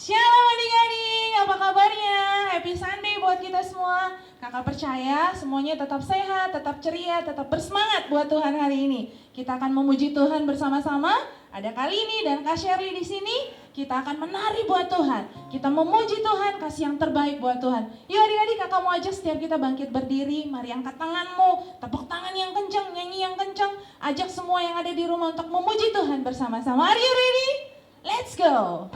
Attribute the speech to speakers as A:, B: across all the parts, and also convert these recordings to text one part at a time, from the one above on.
A: Shalom adik-adik, apa kabarnya? Happy Sunday buat kita semua. Kakak percaya semuanya tetap sehat, tetap ceria, tetap bersemangat buat Tuhan hari ini. Kita akan memuji Tuhan bersama-sama. Ada Kalini dan Kak Shirley di sini. Kita akan menari buat Tuhan. Kita memuji Tuhan, kasih yang terbaik buat Tuhan. Yuk adik-adik, kakak mau ajak setiap kita bangkit berdiri. Mari angkat tanganmu, tepuk tangan yang kencang, nyanyi yang kencang. Ajak semua yang ada di rumah untuk memuji Tuhan bersama-sama. Are you ready? Let's go!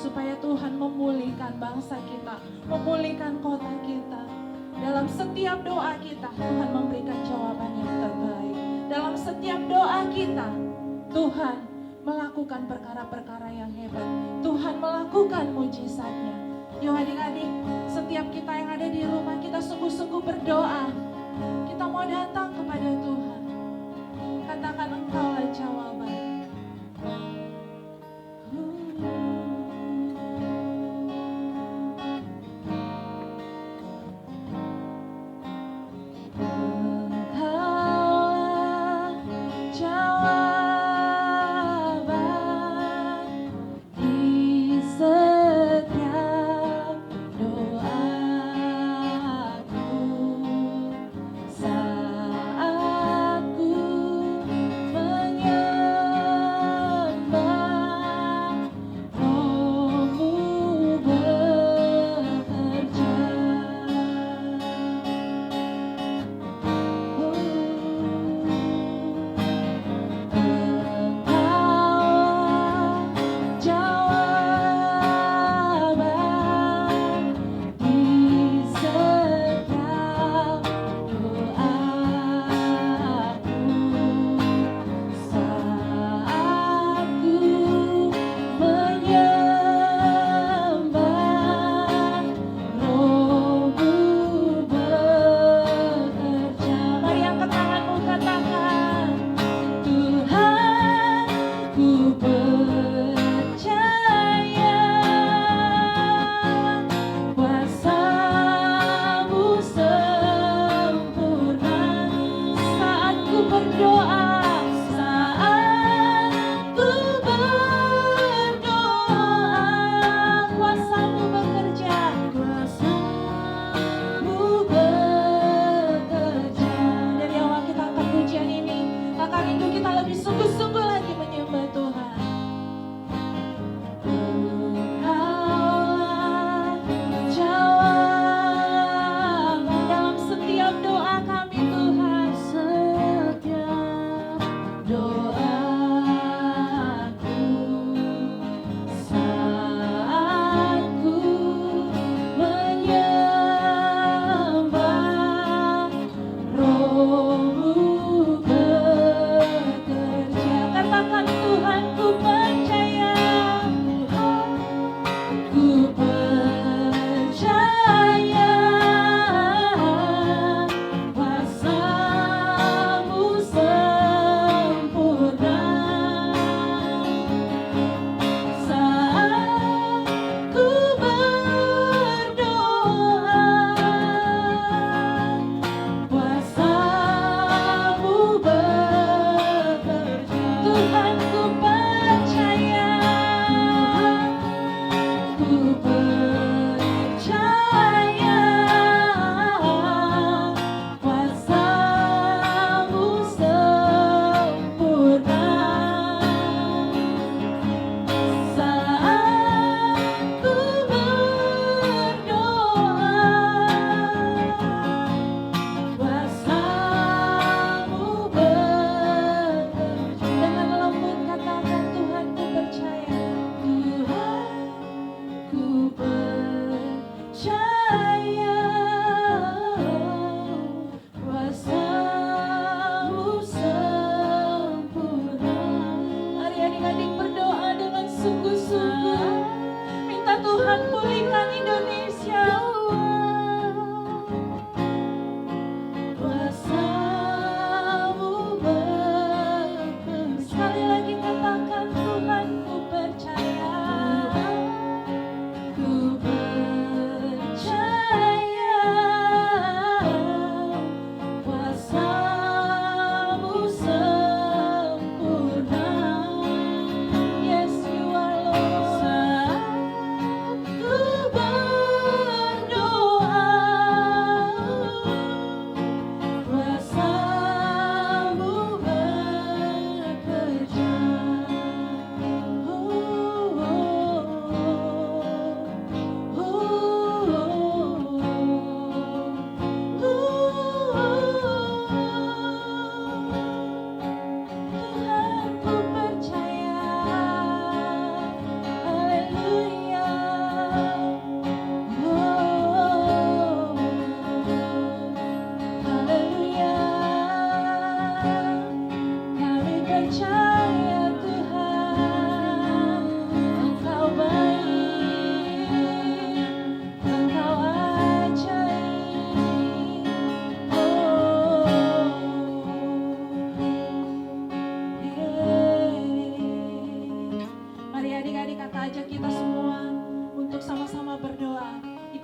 A: supaya Tuhan memulihkan bangsa kita, memulihkan kota kita. Dalam setiap doa kita, Tuhan memberikan jawaban yang terbaik. Dalam setiap doa kita, Tuhan melakukan perkara-perkara yang hebat. Tuhan melakukan mujizatnya. Yuk adik-adik, setiap kita yang ada di rumah, kita sungguh-sungguh berdoa. Kita mau datang kepada Tuhan. Katakan, Engkaulah jawaban.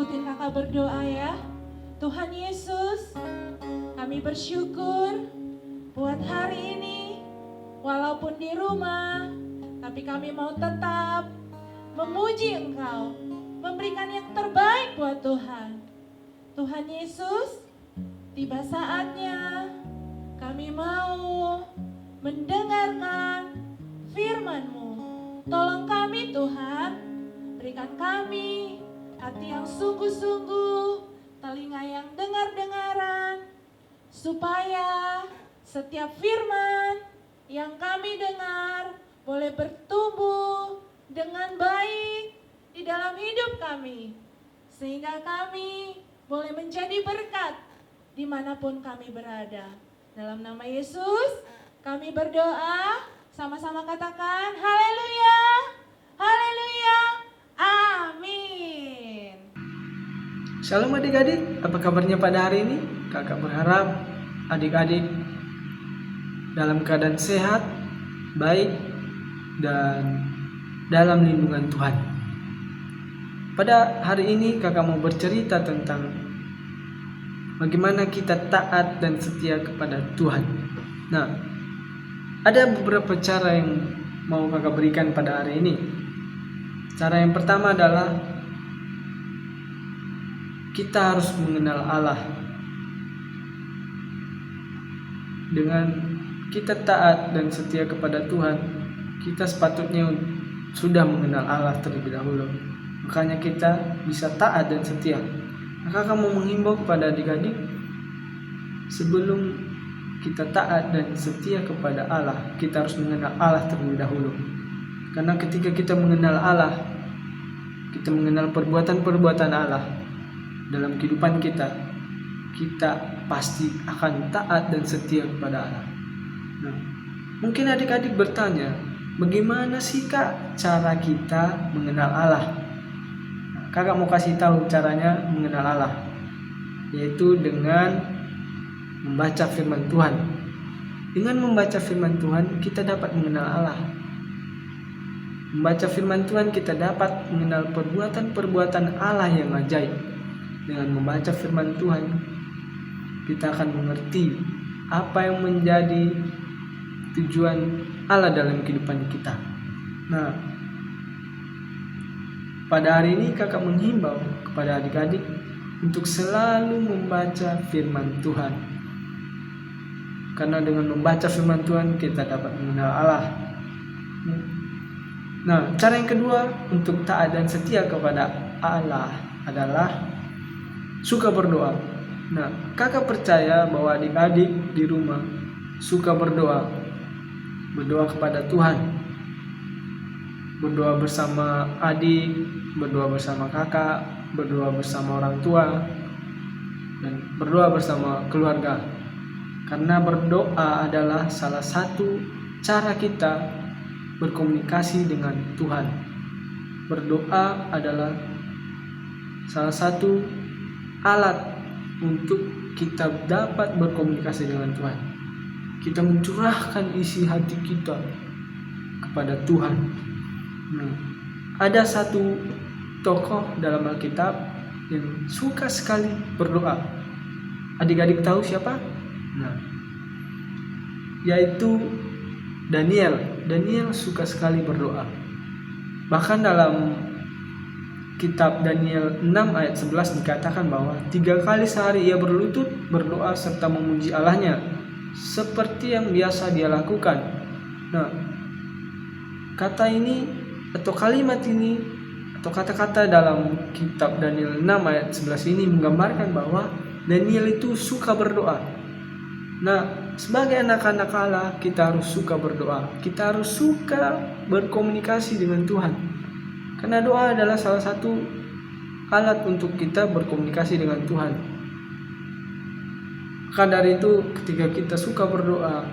A: ikutin kakak berdoa ya. Tuhan Yesus, kami bersyukur buat hari ini, walaupun di rumah, tapi kami mau tetap memuji Engkau, memberikan yang terbaik buat Tuhan. Tuhan Yesus, tiba saatnya kami mau mendengarkan firman-Mu. Tolong kami Tuhan, berikan kami hati yang sungguh-sungguh, telinga yang dengar-dengaran, supaya setiap firman yang kami dengar boleh bertumbuh dengan baik di dalam hidup kami, sehingga kami boleh menjadi berkat dimanapun kami berada. Dalam nama Yesus kami berdoa, sama-sama katakan haleluya, haleluya, amin.
B: Shalom adik-adik, apa kabarnya pada hari ini? Kakak berharap adik-adik dalam keadaan sehat, baik, dan dalam lindungan Tuhan. Pada hari ini kakak mau bercerita tentang bagaimana kita taat dan setia kepada Tuhan. Nah, ada beberapa cara yang mau kakak berikan pada hari ini. Cara yang pertama adalah kita harus mengenal Allah. Dengan kita taat dan setia kepada Tuhan, kita sepatutnya sudah mengenal Allah terlebih dahulu. Makanya kita bisa taat dan setia. Maka kamu menghimbau kepada adik-adik, sebelum kita taat dan setia kepada Allah, kita harus mengenal Allah terlebih dahulu. Karena ketika kita mengenal Allah, kita mengenal perbuatan-perbuatan Allah dalam kehidupan kita, kita pasti akan taat dan setia kepada Allah. Nah, mungkin adik-adik bertanya, bagaimana sih Kak cara kita mengenal Allah? Nah, kakak mau kasih tahu caranya mengenal Allah, yaitu dengan membaca firman Tuhan. Dengan membaca firman Tuhan, kita dapat mengenal Allah. Membaca firman Tuhan, kita dapat mengenal perbuatan-perbuatan Allah yang ajaib. Dengan membaca firman Tuhan, kita akan mengerti apa yang menjadi tujuan Allah dalam kehidupan kita. Nah, pada hari ini kakak menghimbau kepada adik-adik untuk selalu membaca firman Tuhan. Karena dengan membaca firman Tuhan, kita dapat mengenal Allah. Nah, cara yang kedua untuk taat dan setia kepada Allah adalah suka berdoa. Nah, kakak percaya bahwa adik-adik di rumah suka berdoa kepada Tuhan, berdoa bersama adik, berdoa bersama kakak, berdoa bersama orang tua, dan berdoa bersama keluarga. Karena berdoa adalah salah satu cara kita berkomunikasi dengan Tuhan. Berdoa adalah salah satu alat untuk kita dapat berkomunikasi dengan Tuhan. Kita mencurahkan isi hati kita kepada Tuhan. Nah, ada satu tokoh dalam Alkitab yang suka sekali berdoa. Adik-adik tahu siapa? Nah, yaitu Daniel. Daniel suka sekali berdoa. Bahkan dalam kitab Daniel 6 ayat 11 dikatakan bahwa 3 kali sehari ia berlutut berdoa serta memuji Allahnya seperti yang biasa dia lakukan. Nah, kata ini atau kalimat ini atau kata-kata dalam kitab Daniel 6 ayat 11 ini menggambarkan bahwa Daniel itu suka berdoa. Nah, sebagai anak-anak Allah, kita harus suka berdoa. Kita harus suka berkomunikasi dengan Tuhan. Karena doa adalah salah satu alat untuk kita berkomunikasi dengan Tuhan. Maka dari itu, ketika kita suka berdoa,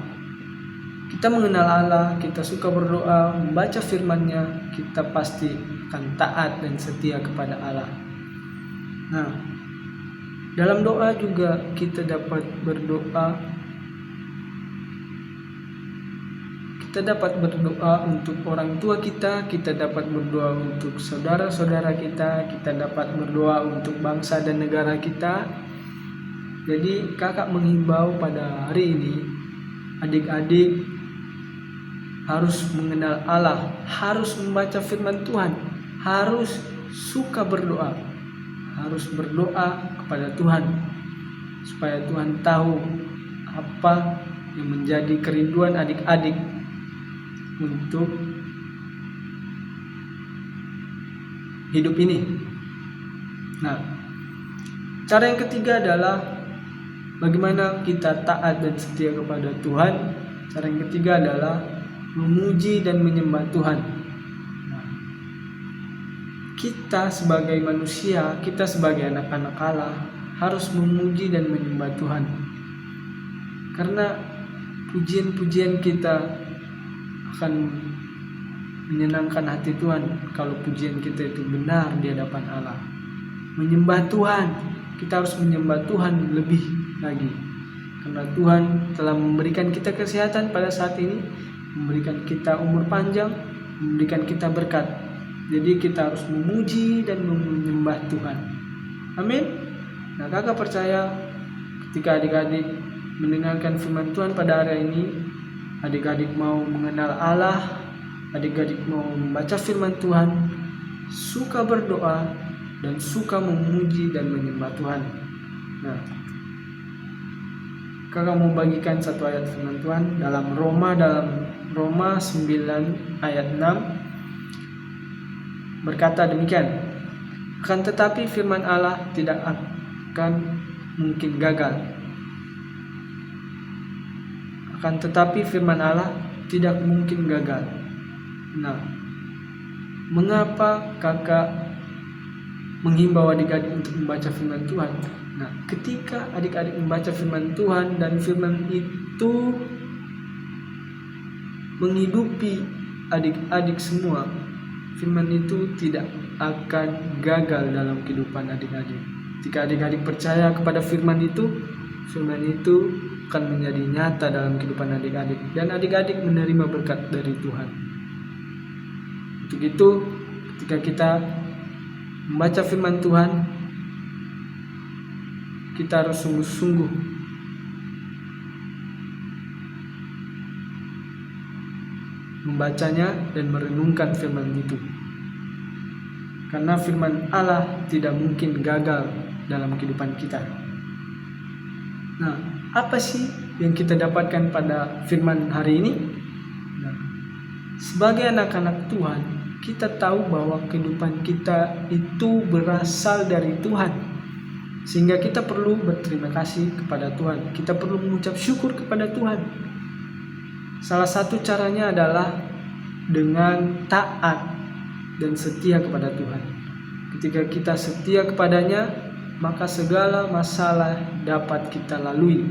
B: kita mengenal Allah, kita suka berdoa, membaca firman-Nya, kita pasti akan taat dan setia kepada Allah. Nah, dalam doa juga kita dapat berdoa, kita dapat berdoa untuk orang tua kita dapat berdoa untuk saudara-saudara kita dapat berdoa untuk bangsa dan negara kita. Jadi kakak menghimbau pada hari ini, adik-adik harus mengenal Allah, harus membaca firman Tuhan, harus suka berdoa, harus berdoa kepada Tuhan supaya Tuhan tahu apa yang menjadi kerinduan adik-adik untuk hidup ini. Nah, cara yang ketiga adalah bagaimana kita taat dan setia kepada Tuhan. Cara yang ketiga adalah memuji dan menyembah Tuhan. Nah, kita sebagai manusia, kita sebagai anak-anak Allah harus memuji dan menyembah Tuhan. Karena pujian-pujian kita akan menyenangkan hati Tuhan kalau pujian kita itu benar di hadapan Allah. Menyembah Tuhan, kita harus menyembah Tuhan lebih lagi. Karena Tuhan telah memberikan kita kesehatan pada saat ini, memberikan kita umur panjang, memberikan kita berkat. Jadi kita harus memuji dan menyembah Tuhan. Amin. Nah, kakak percaya ketika adik-adik mendengarkan firman Tuhan pada hari ini, adik-adik mau mengenal Allah, adik-adik mau membaca firman Tuhan, suka berdoa, dan suka memuji dan menyembah Tuhan. Nah, kakak mau bagikan satu ayat firman Tuhan dalam Roma 9 ayat 6 berkata demikian. Akan tetapi firman Allah tidak akan mungkin gagal. Akan tetapi firman Allah tidak mungkin gagal. Nah, mengapa kakak menghimbau adik-adik untuk membaca firman Tuhan? Nah, ketika adik-adik membaca firman Tuhan dan firman itu menghidupi adik-adik semua, firman itu tidak akan gagal dalam kehidupan adik-adik. Jika adik-adik percaya kepada firman itu akan menjadi nyata dalam kehidupan adik-adik, dan adik-adik menerima berkat dari Tuhan. Untuk itu, ketika kita membaca firman Tuhan, kita harus sungguh-sungguh membacanya dan merenungkan firman itu. Karena firman Allah tidak mungkin gagal dalam kehidupan kita. Nah, apa sih yang kita dapatkan pada firman hari ini? Nah, sebagai anak-anak Tuhan, kita tahu bahwa kehidupan kita itu berasal dari Tuhan. Sehingga kita perlu berterima kasih kepada Tuhan. Kita perlu mengucap syukur kepada Tuhan. Salah satu caranya adalah dengan taat dan setia kepada Tuhan. Ketika kita setia kepadanya, maka segala masalah dapat kita lalui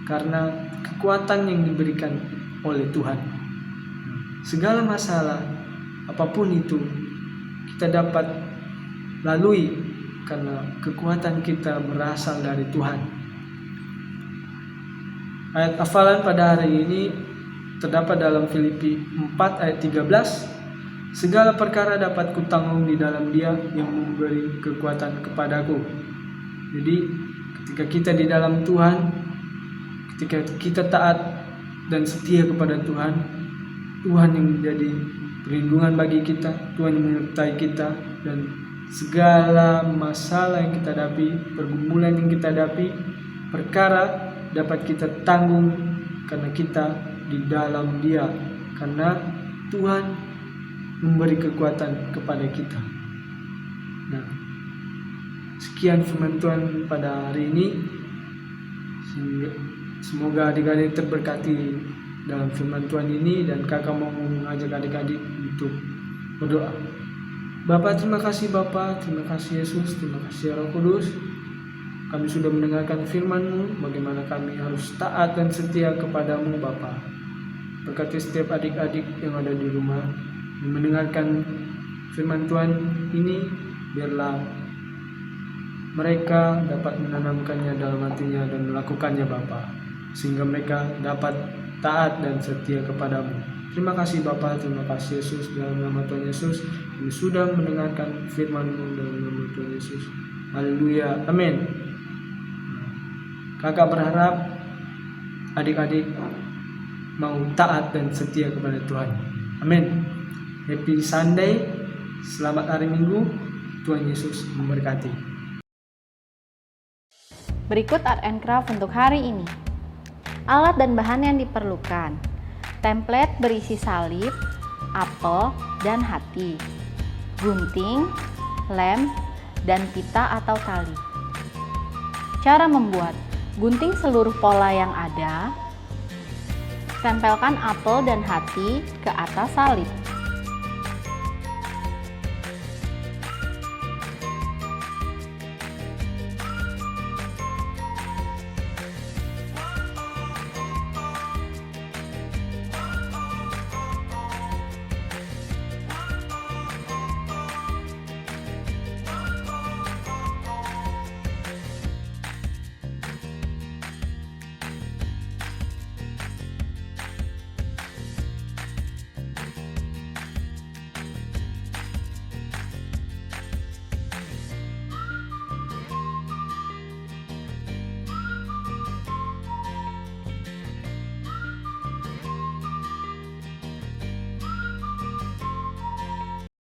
B: karena kekuatan yang diberikan oleh Tuhan. Segala masalah apapun itu kita dapat lalui karena kekuatan kita berasal dari Tuhan. Ayat hafalan pada hari ini terdapat dalam Filipi 4 ayat 13. Segala perkara dapat kutanggung di dalam Dia yang memberi kekuatan kepadaku. Jadi ketika kita di dalam Tuhan, ketika kita taat dan setia kepada Tuhan, Tuhan yang menjadi perlindungan bagi kita, Tuhan yang menyertai kita, dan segala masalah yang kita hadapi, pergumulan yang kita hadapi, perkara dapat kita tanggung karena kita di dalam Dia, karena Tuhan memberi kekuatan kepada kita. Nah, sekian firman Tuhan pada hari ini. Semoga adik-adik terberkati dalam firman Tuhan ini, dan kakak mau mengajak adik-adik untuk berdoa. Bapa, terima kasih Bapa, terima kasih Yesus, terima kasih Roh Kudus. Kami sudah mendengarkan firman-Mu, bagaimana kami harus taat dan setia kepadamu Bapa. Berkati setiap adik-adik yang ada di rumah yang mendengarkan firman Tuhan ini, biarlah mereka dapat menanamkannya dalam hatinya dan melakukannya Bapa, sehingga mereka dapat taat dan setia kepadamu. Terima kasih Bapa, terima kasih Yesus, dalam nama Tuhan Yesus kami sudah mendengarkan firman-Mu dalam nama Tuhan Yesus. Haleluya, amin. Kakak berharap adik-adik mau taat dan setia kepada Tuhan. Amin. Happy Sunday, selamat hari Minggu, Tuhan Yesus memberkati.
C: Berikut art and craft untuk hari ini. Alat dan bahan yang diperlukan: template berisi salib, apel, dan hati, gunting, lem, dan pita atau tali. Cara membuat: gunting seluruh pola yang ada, tempelkan apel dan hati ke atas salib.